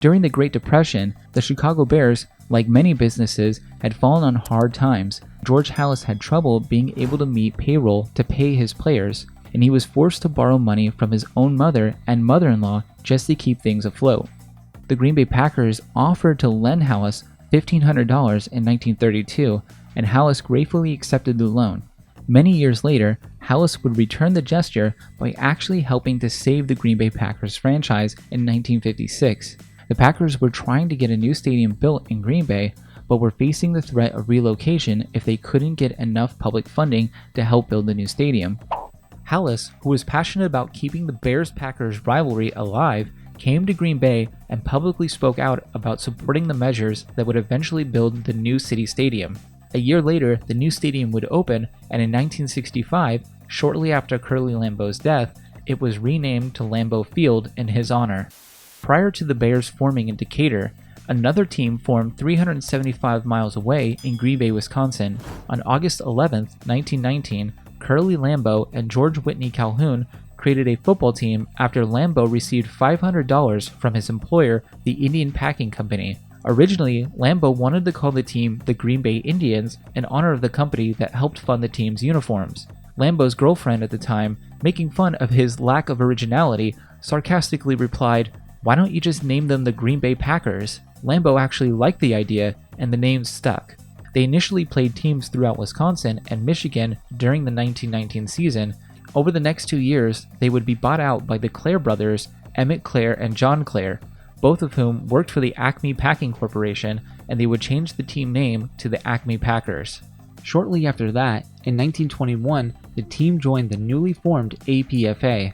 During the Great Depression, the Chicago Bears, like many businesses, had fallen on hard times. George Halas had trouble being able to meet payroll to pay his players, and he was forced to borrow money from his own mother and mother-in-law just to keep things afloat. The Green Bay Packers offered to lend Halas $1,500 in 1932, and Halas gratefully accepted the loan. Many years later, Halas would return the gesture by actually helping to save the Green Bay Packers franchise in 1956. The Packers were trying to get a new stadium built in Green Bay, but were facing the threat of relocation if they couldn't get enough public funding to help build the new stadium. Halas, who was passionate about keeping the Bears-Packers rivalry alive, came to Green Bay and publicly spoke out about supporting the measures that would eventually build the new city stadium. A year later, the new stadium would open, and in 1965, shortly after Curly Lambeau's death, it was renamed to Lambeau Field in his honor. Prior to the Bears forming in Decatur, another team formed 375 miles away in Green Bay, Wisconsin. On August 11, 1919, Curly Lambeau and George Whitney Calhoun created a football team after Lambeau received $500 from his employer, the Indian Packing Company. Originally, Lambeau wanted to call the team the Green Bay Indians in honor of the company that helped fund the team's uniforms. Lambeau's girlfriend at the time, making fun of his lack of originality, sarcastically replied, "Why don't you just name them the Green Bay Packers?" Lambeau actually liked the idea, and the name stuck. They initially played teams throughout Wisconsin and Michigan during the 1919 season. Over the next 2 years, they would be bought out by the Clare brothers, Emmett Clare and John Clare, both of whom worked for the Acme Packing Corporation, and they would change the team name to the Acme Packers. Shortly after that, in 1921, the team joined the newly formed APFA.